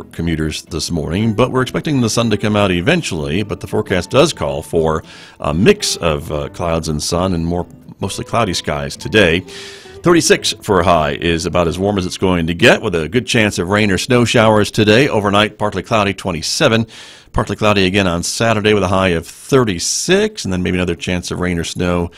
for commuters this morning, but we're expecting the sun to come out eventually, but the forecast does call for a mix of clouds and sun and mostly cloudy skies today. 36 for a high is about as warm as it's going to get, with a good chance of rain or snow showers today. Overnight, partly cloudy, 27. Partly cloudy again on Saturday with a high of 36, and then maybe another chance of rain or snow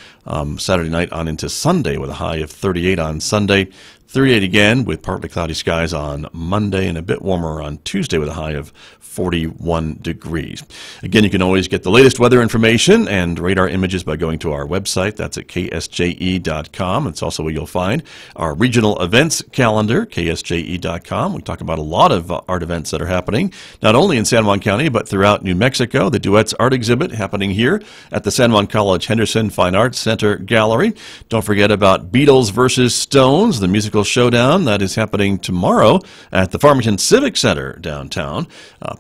Saturday night on into Sunday with a high of 38 on Sunday. 38 again with partly cloudy skies on Monday, and a bit warmer on Tuesday with a high of 41 degrees. Again, you can always get the latest weather information and radar images by going to our website. That's at ksje.com. It's also where you'll find our regional events calendar, ksje.com. We talk about a lot of art events that are happening, not only in San Juan County, but throughout New Mexico. The Duets Art Exhibit happening here at the San Juan College Henderson Fine Arts Center Gallery. Don't forget about Beatles versus Stones, the musical showdown that is happening tomorrow at the Farmington Civic Center downtown.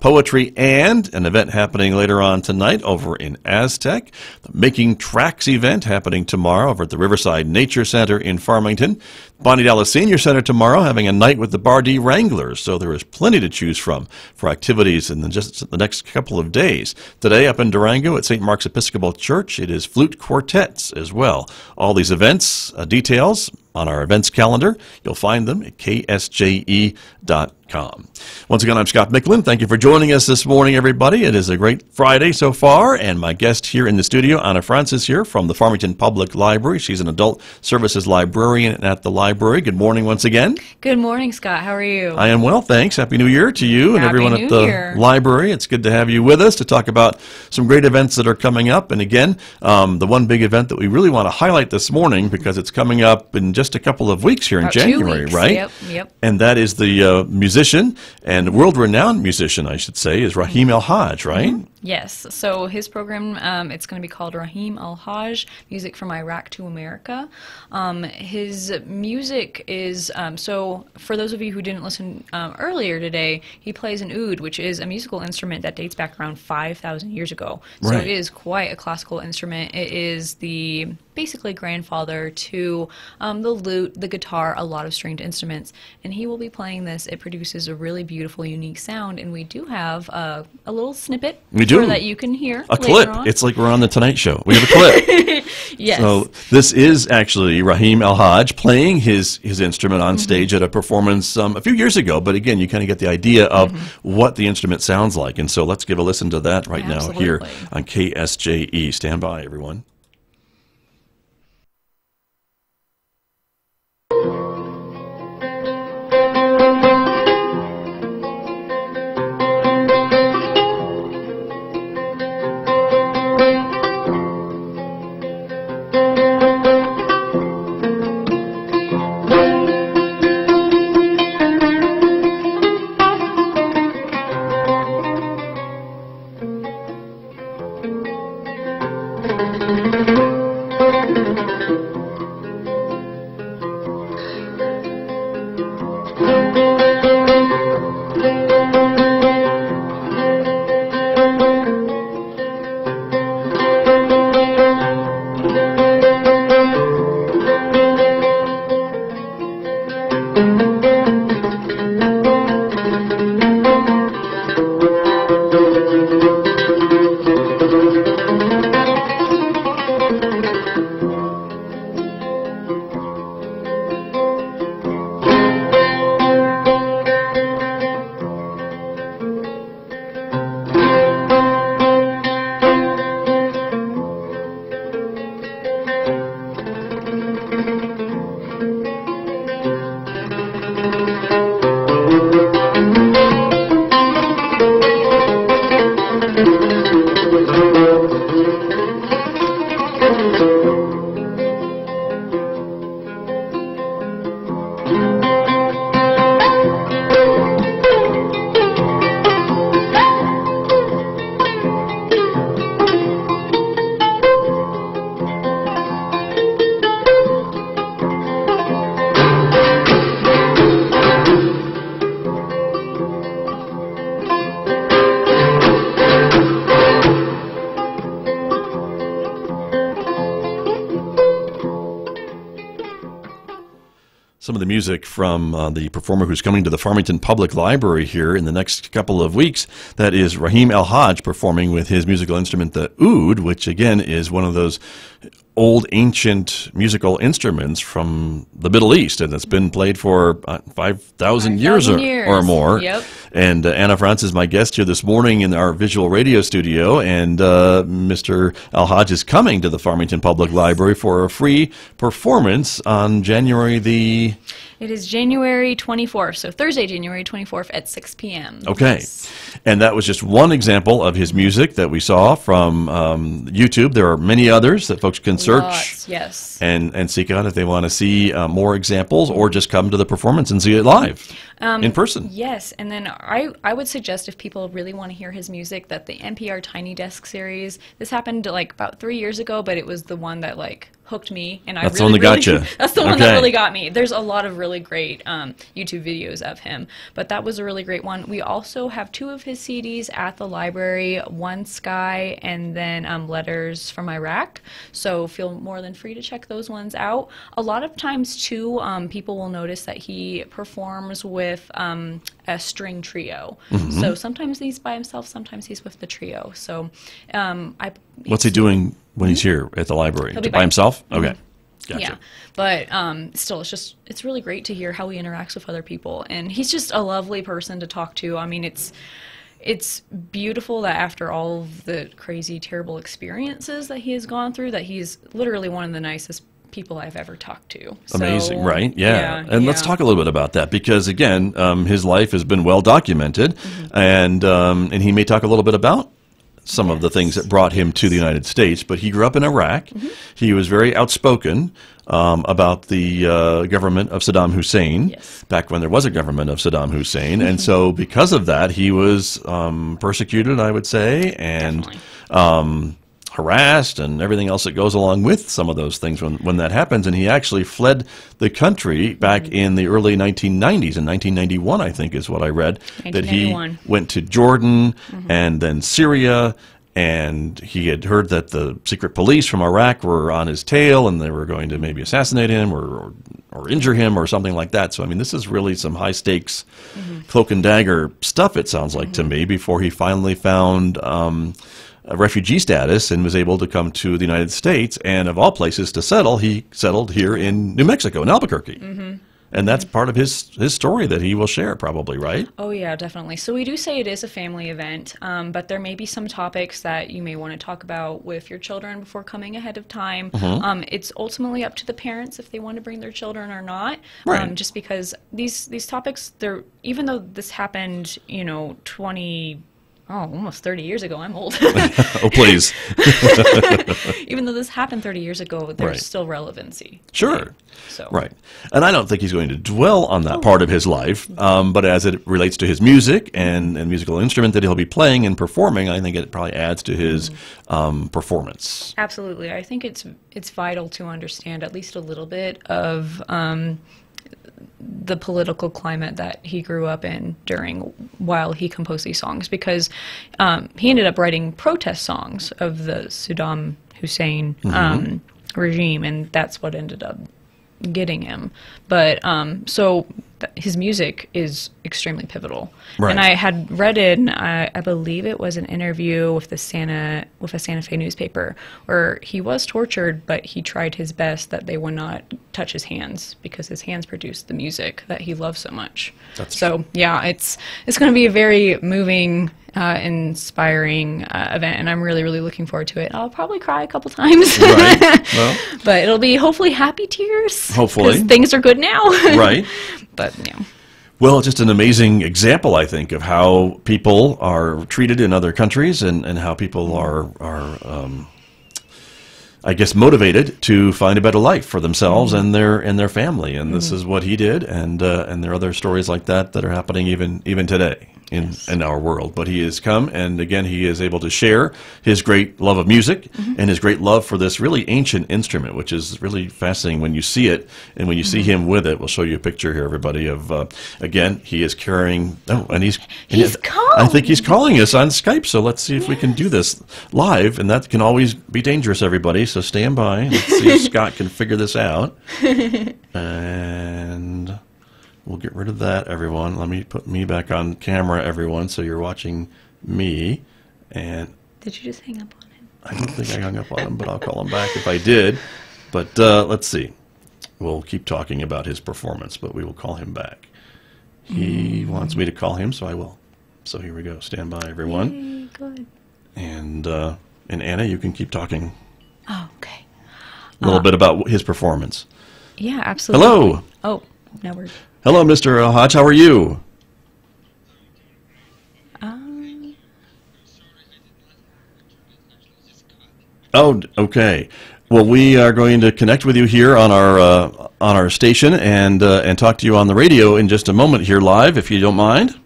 Poetry and an event happening later on tonight over in Aztec. The Making Tracks event happening tomorrow over at the Riverside Nature Center in Farmington. Bonnie Dallas Senior Center tomorrow having a night with the Bardee Wranglers, so there is plenty to choose from for activities in just the next couple of days. Today up in Durango at St. Mark's Episcopal Church, it is flute quartets as well. All these events, details on our events calendar. You'll find them at ksje.com. Once again, I'm Scott Michlin. Thank you for joining us this morning, everybody. It is a great Friday so far, and my guest here in the studio, Anna Francis here from the Farmington Public Library. She's an adult services librarian at the library. Good morning once again. Good morning, Scott. How are you? I am well, thanks. Happy New Year to you and everyone at the library. It's good to have you with us to talk about some great events that are coming up. And again, the one big event that we really want to highlight this morning, because it's coming up in just a couple of weeks here in January, right? Yep. And that is the musician and world-renowned musician, I should say, is Rahim Alhaj, right? Mm-hmm. Yes. So his program, it's going to be called Rahim Alhaj, Music from Iraq to America. His music is, so for those of you who didn't listen earlier today, he plays an oud, which is a musical instrument that dates back around 5,000 years ago. So Right. it is quite a classical instrument. It is the basically grandfather to the lute, the guitar, a lot of stringed instruments. And he will be playing this. It produces a really beautiful, unique sound. And we do have a little snippet that you can hear a clip. On. It's like we're on the Tonight Show. We have a clip. Yes. So this is actually Rahim Alhaj playing his instrument on stage at a performance a few years ago. But again, you kind of get the idea of what the instrument sounds like. And so let's give a listen to that right now here on KSJE. Stand by, everyone. Some of the music from the performer who's coming to the Farmington Public Library here in the next couple of weeks. That is Rahim Alhaj performing with his musical instrument, the oud, which again is one of those old ancient musical instruments from the Middle East, and it's been played for 5,000 years or more. Yep. And Anna France is my guest here this morning in our visual radio studio, and Mr. Alhaj is coming to the Farmington Public Library for a free performance on January the... It is January 24th, so Thursday, January 24th at 6 p.m. Okay. Yes. And that was just one example of his music that we saw from YouTube. There are many others that folks can search. Lots, yes. And seek out if they want to see more examples, or just come to the performance and see it live in person. Yes, and then I would suggest, if people really want to hear his music, that the NPR Tiny Desk series, this happened like about 3 years ago, but it was the one that like hooked me, and that's the one that got you. That's the one that really got me. There's a lot of really great YouTube videos of him, but that was a really great one. We also have 2 of his CDs at the library, One Sky and then Letters from Iraq, so feel more than free to check those ones out. A lot of times too, people will notice that he performs with a string trio. So sometimes he's by himself, sometimes he's with the trio. So what's he doing when he's here at the library? By himself? Okay. Gotcha. Yeah, but still, it's really great to hear how he interacts with other people, and he's just a lovely person to talk to. I mean, it's beautiful that after all of the crazy, terrible experiences that he has gone through, that he's literally one of the nicest people I've ever talked to. Amazing, so, right? Yeah. And let's talk a little bit about that, because again, his life has been well documented, and he may talk a little bit about some of the things that brought him to the United States. But he grew up in Iraq. He was very outspoken about the government of Saddam Hussein, back when there was a government of Saddam Hussein. And so because of that, he was persecuted, I would say, and harassed and everything else that goes along with some of those things when that happens. And he actually fled the country back in the early 1990s. In 1991, I think is what I read, that he went to Jordan and then Syria, and he had heard that the secret police from Iraq were on his tail and they were going to maybe assassinate him or injure him or something like that. So, I mean, this is really some high-stakes cloak and dagger stuff, it sounds like to me, before he finally found a refugee status and was able to come to the United States, and of all places to settle, he settled here in New Mexico, in Albuquerque. And that's part of his story that he will share, probably, right? Oh, yeah, definitely. So we do say it is a family event, but there may be some topics that you may want to talk about with your children before coming ahead of time. It's ultimately up to the parents if they want to bring their children or not, just because these topics, even though this happened, you know, almost 30 years ago. I'm old. Oh, please. Even though this happened 30 years ago, there's still relevancy. Sure. Right? So. Right. And I don't think he's going to dwell on that part of his life, but as it relates to his music and musical instrument that he'll be playing and performing, I think it probably adds to his performance. Absolutely. I think it's vital to understand at least a little bit of the political climate that he grew up in while he composed these songs, because he ended up writing protest songs of the Saddam Hussein regime, and that's what ended up getting him. But so his music is extremely pivotal. And I had read in, I believe it was an interview with a Santa Fe newspaper, where he was tortured, but he tried his best that they would not touch his hands, because his hands produced the music that he loved so much. Yeah, it's going to be a very moving, inspiring event, and I'm really, really looking forward to it. I'll probably cry a couple times, well, but it'll be hopefully happy tears. Hopefully, because things are good now. But yeah. Well, just an amazing example, I think, of how people are treated in other countries, and how people are I guess, motivated to find a better life for themselves and their family. And this is what he did, and there are other stories like that are happening even today. in our world. But he has come, and again, he is able to share his great love of music and his great love for this really ancient instrument, which is really fascinating when you see it, and when you see him with it. We'll show you a picture here, everybody, of, again, he is carrying, and he's calling. I think he's calling us on Skype, so let's see if we can do this live, and that can always be dangerous, everybody, so stand by. Let's see if Scott can figure this out. And we'll get rid of that, everyone. Let me put me back on camera, everyone, so you're watching me. And did you just hang up on him? I don't think I hung up on him, but I'll call him back if I did. But let's see. We'll keep talking about his performance, but we will call him back. He wants me to call him, so I will. So here we go. Stand by, everyone. Yay, good. And Anna, you can keep talking Oh, okay. a little bit about his performance. Yeah, absolutely. Hello. Oh, now we're... Hello, Mr. Alhaj. How are you? Oh, okay. Well, we are going to connect with you here on our station and talk to you on the radio in just a moment here live, if you don't mind.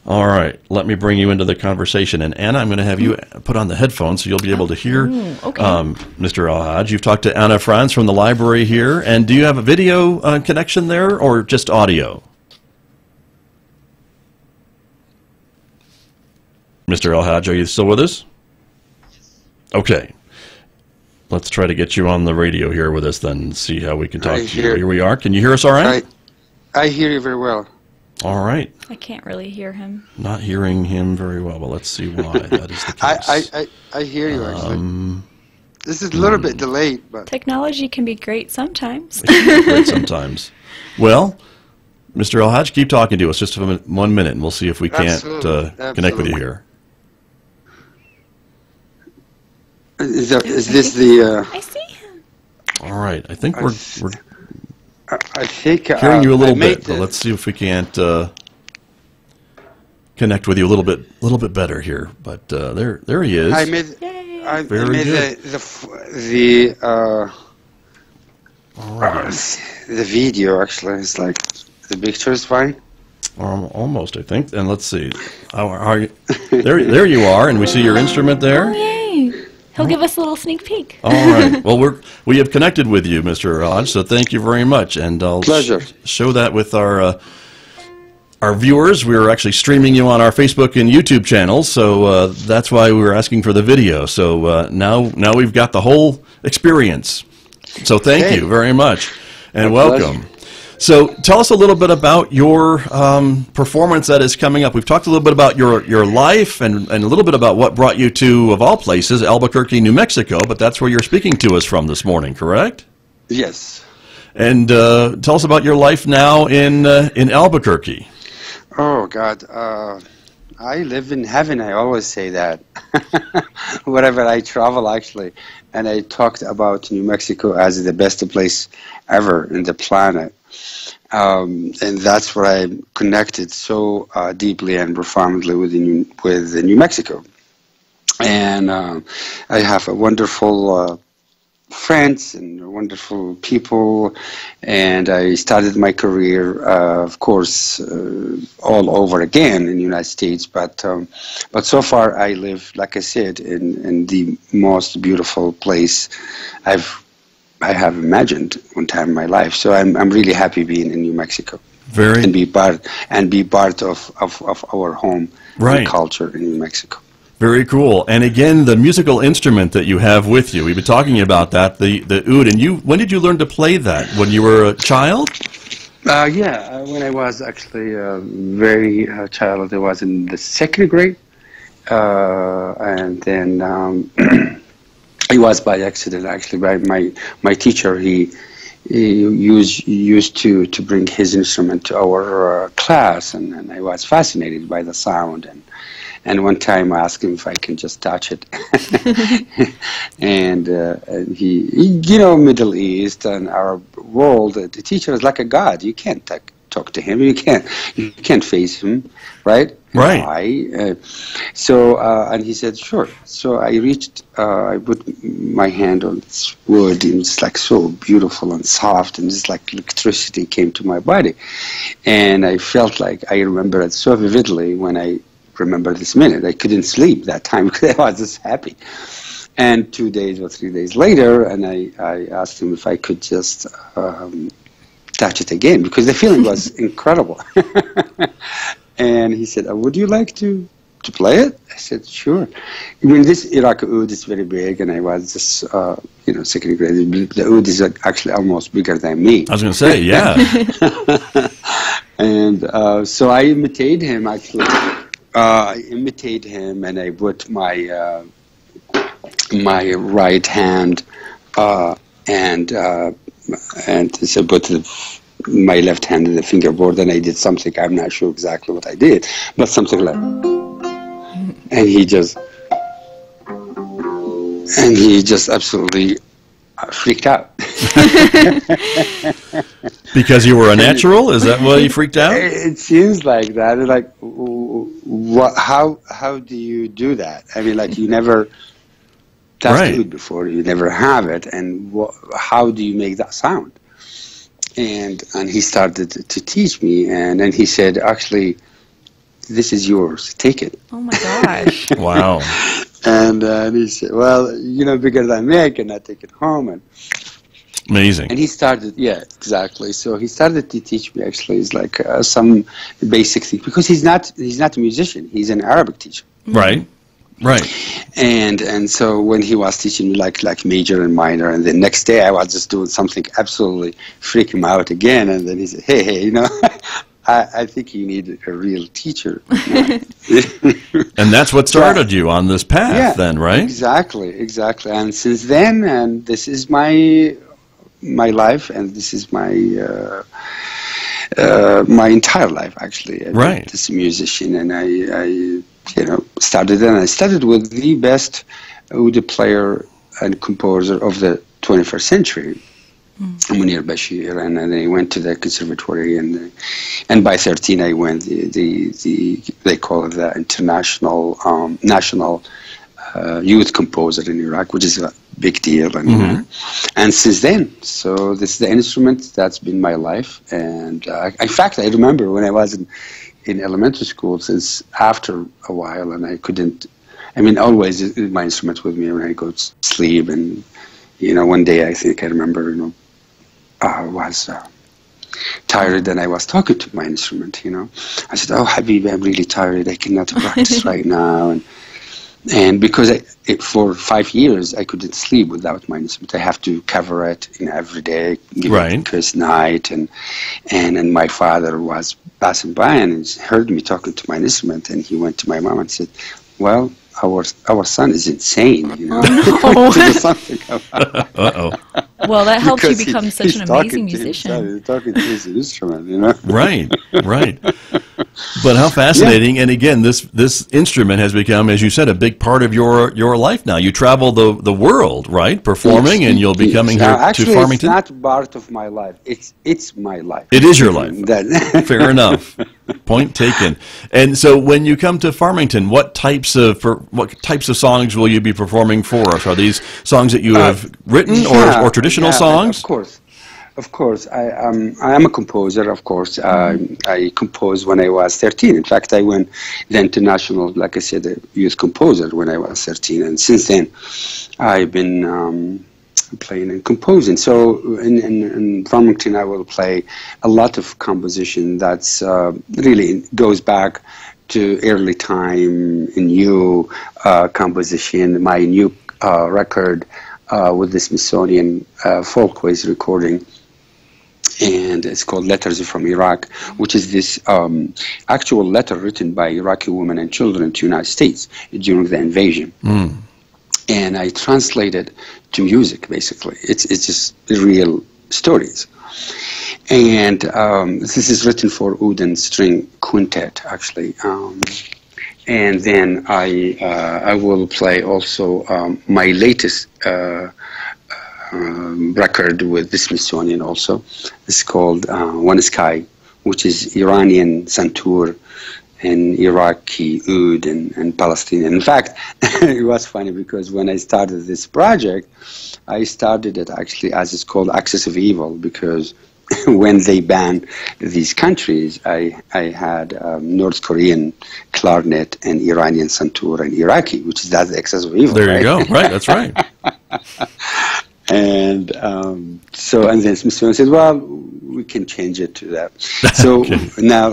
All right. Let me bring you into the conversation. And Anna, I'm going to have you put on the headphones so you'll be able to hear okay. Mr. Alhaj. You've talked to Anna Franz from the library here. And do you have a video connection there or just audio? Mr. Alhaj, are you still with us? Okay. Let's try to get you on the radio here with us then and see how we can talk to you. Here we are. Can you hear us all right? I hear you very well. All right. I can't really hear him. Not hearing him very well, but let's see why that is the case. I hear you, actually. This is a little bit delayed, but... Technology can be great sometimes. It can be great sometimes. Well, Mr. Alhaj, keep talking to us just for 1 minute, and we'll see if we can't connect with you here. Is this the... I see him. All right. I think we're I think hearing you a little bit, but let's see if we can't connect with you a little bit better here. But there he is. I made the video, actually. It's like the picture is fine. Almost, I think. And let's see. There you are, and we see your instrument there. Oh, yay. He'll give us a little sneak peek. All right. Well, we have connected with you, Mr. Alhaj, so thank you very much. And I'll show that with our viewers. We are actually streaming you on our Facebook and YouTube channels, so that's why we were asking for the video. So now we've got the whole experience. So thank you very much, and welcome. So tell us a little bit about your performance that is coming up. We've talked a little bit about your life and a little bit about what brought you to, of all places, Albuquerque, New Mexico, but that's where you're speaking to us from this morning, correct? Yes. And tell us about your life now in Albuquerque. Oh, God. I live in heaven, I always say that. Wherever I travel, actually. And I talked about New Mexico as the best place ever in the planet. And that's where I connected so deeply and profoundly with New Mexico. And I have a wonderful friends and wonderful people, and I started my career, of course, all over again in the United States. But so far, I live, like I said, in the most beautiful place I have imagined one time in my life. So I'm really happy being in New Mexico. And be part of our home and culture in New Mexico. Very cool. And again, the musical instrument that you have with you, we've been talking about that, the oud. And when did you learn to play that? When you were a child? Yeah, when I was actually a very child. I was in the 2nd grade. And then it was by accident, actually, by my teacher. He used to bring his instrument to our class, and I was fascinated by the sound. And one time I asked him if I can just touch it. and he, Middle East and Arab world, the teacher is like a god. You can't talk to him. You can't face him, right? Right. And he said, sure. So I reached, I put my hand on this wood, and it's like so beautiful and soft, and it's like electricity came to my body. And I felt like I remember it so vividly when I remember this minute. I couldn't sleep that time because I was just happy. And 2 days or 3 days later, and I asked him if I could just touch it again, because the feeling was incredible. And he said, would you like to play it? I said, sure. I mean, this Iraqi oud is very big, and I was just, second grade. The oud is actually almost bigger than me. I was going to say, yeah. And so I imitated him, actually. I imitated him, and I put my right hand and so put my left hand in the fingerboard, and I did something. I'm not sure exactly what I did, but something like, and he just absolutely freaked out. Because you were a natural? Is that why he freaked out? It seems like that. It's like, what? How do you do that? I mean, like, you never touched oud before, you never have it, and how do you make that sound? And he started to teach me, and then he said, actually, this is yours, take it. Oh my gosh. Wow. And he said, well, bigger than me, I cannot take it home. And amazing. And he started, yeah, exactly. So he started to teach me, actually, it's like some basic things, because he's not a musician, he's an Arabic teacher. Right. Right. And so when he was teaching me like major and minor, and the next day I was just doing something absolutely freak him out again, and then he said, hey, I think you need a real teacher. And that's what started you on this path then, right? Exactly. And since then, and this is my life, and this is my entire life, actually. Right. As a musician, and I started with the best oud player and composer of the 21st century, Munir Bashir, and then I went to the conservatory, and by 13 I went they call it the international national youth composer in Iraq, which is a big deal, and since then, so this is the instrument that's been my life, and in fact I remember when I was in elementary school, since after a while, and I couldn't, always my instrument with me when I go to sleep, and one day I think I remember, I was tired, and I was talking to my instrument, I said, oh Habib, I'm really tired, I cannot practice right now, and because for 5 years I couldn't sleep without my instrument. I have to cover it every day, give it the first night, and my father was passing by and he heard me talking to my instrument, and he went to my mom and said, well, our son is insane, Oh, to do something about it. Uh-oh. Well, that helps you become such an amazing musician. He's talking to his instrument, Right. But how fascinating! And again, this instrument has become, as you said, a big part of your life now. You travel the world, right, performing, and you'll be coming here to Farmington. It's not part of my life. It's my life. It is your life. Fair enough. Point taken. And so, when you come to Farmington, what types of songs will you be performing for us? Are these songs that you have written, or traditional songs? Of course, I am a composer. Of course, I composed when I was 13. In fact, I went the international, like I said, a youth composer when I was 13, and since then, I've been playing and composing. So in Farmington, I will play a lot of composition that's really goes back to early time in new composition. My new record with the Smithsonian Folkways recording, and it's called Letters from Iraq, which is this actual letter written by Iraqi women and children to the United States during the invasion. And I translated to music, basically. It's just real stories. And this is written for oud and string quintet, actually. And then I will play also my latest record with the Smithsonian also. It's called One which is Iranian santur, and Iraqi oud, and Palestinian. In fact, it was funny because when I started this project, I started it actually as it's called Axis of Evil, because when they banned these countries, I had North Korean clarinet and Iranian santur and Iraqi, which is that's the Axis of Evil. There you go. Right, that's right. And and then Smithsonian said, well, we can change it to that. So now,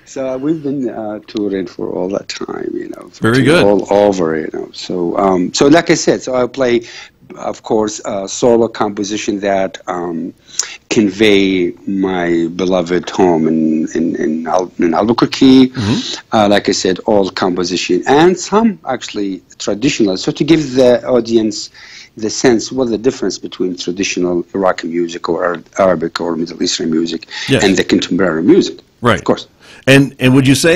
so we've been touring for all that time, Very good. All over, So, so like I said, so I play, of course, solo composition that convey my beloved home in Albuquerque. Like I said, all composition and some actually traditional. So to give the audience the sense what the difference between traditional Iraqi music or Arabic or Middle Eastern music and the contemporary music. Right. Of course. And would you say,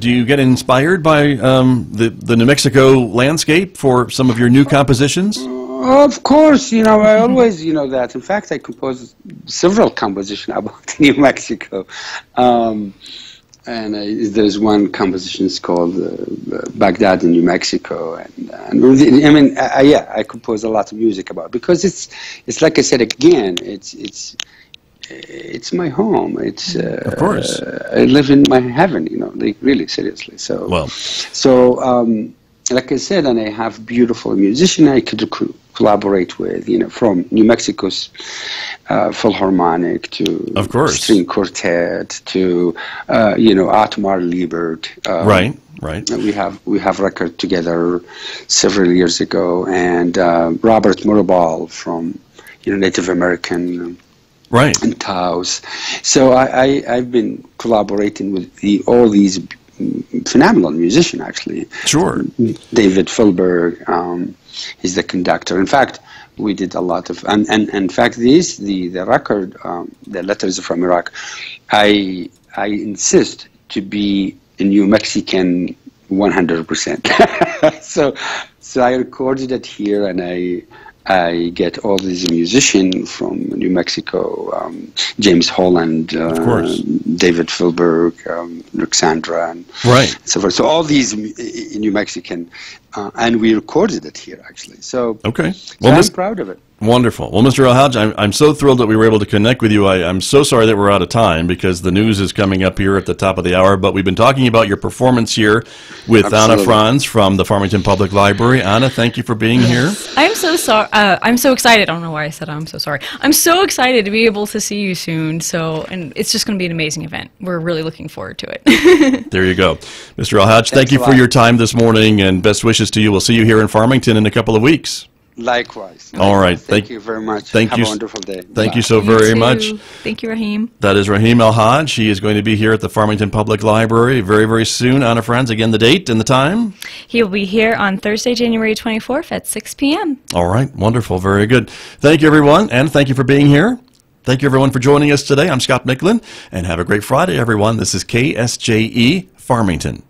do you get inspired by the New Mexico landscape for some of your new compositions? Of course, I always, that. In fact, I composed several compositions about New Mexico. And there's one composition called Baghdad in New Mexico. And I compose a lot of music about it because it's like I said again, it's my home. It's of course. I live in my heaven, like really seriously. So like I said, and I have beautiful musicians I could collaborate with, from New Mexico's Philharmonic to of course string quartet to Otmar Liebert. Right. We have record together several years ago, and Robert Murabal from Native American. Right. And Taos. So I've been collaborating with all these phenomenal musicians, actually. Sure. David Filberg, he's the conductor. In fact, we did a lot of, and in fact, the record, the Letters from Iraq, I insist to be a New Mexican 100%. So I recorded it here, and I get all these musicians from New Mexico, James Holland, David Filberg, Alexandra, and so forth. So all these New Mexican, and we recorded it here actually. So okay, well, I'm proud of it. Wonderful. Well, Mr. Alhaj, I'm so thrilled that we were able to connect with you. I'm so sorry that we're out of time because the news is coming up here at the top of the hour, but we've been talking about your performance here with Anna Franz from the Farmington Public Library. Anna, thank you for being here. I'm so sorry. I'm so excited. I don't know why I said I'm so sorry. I'm so excited to be able to see you soon. And it's just going to be an amazing event. We're really looking forward to it. There you go. Mr. Alhaj, thank you for your time this morning and best wishes to you. We'll see you here in Farmington in a couple of weeks. Likewise. All right. Thank you very much. Have a wonderful day. Thank you so very much. Thank you, Rahim. That is Rahim Alhaj. He is going to be here at the Farmington Public Library very, very soon. Anna Franz, again, the date and the time? He'll be here on Thursday, January 24th at 6 p.m. All right. Wonderful. Very good. Thank you, everyone, and thank you for being here. Thank you, everyone, for joining us today. I'm Scott Michlin, and have a great Friday, everyone. This is KSJE Farmington.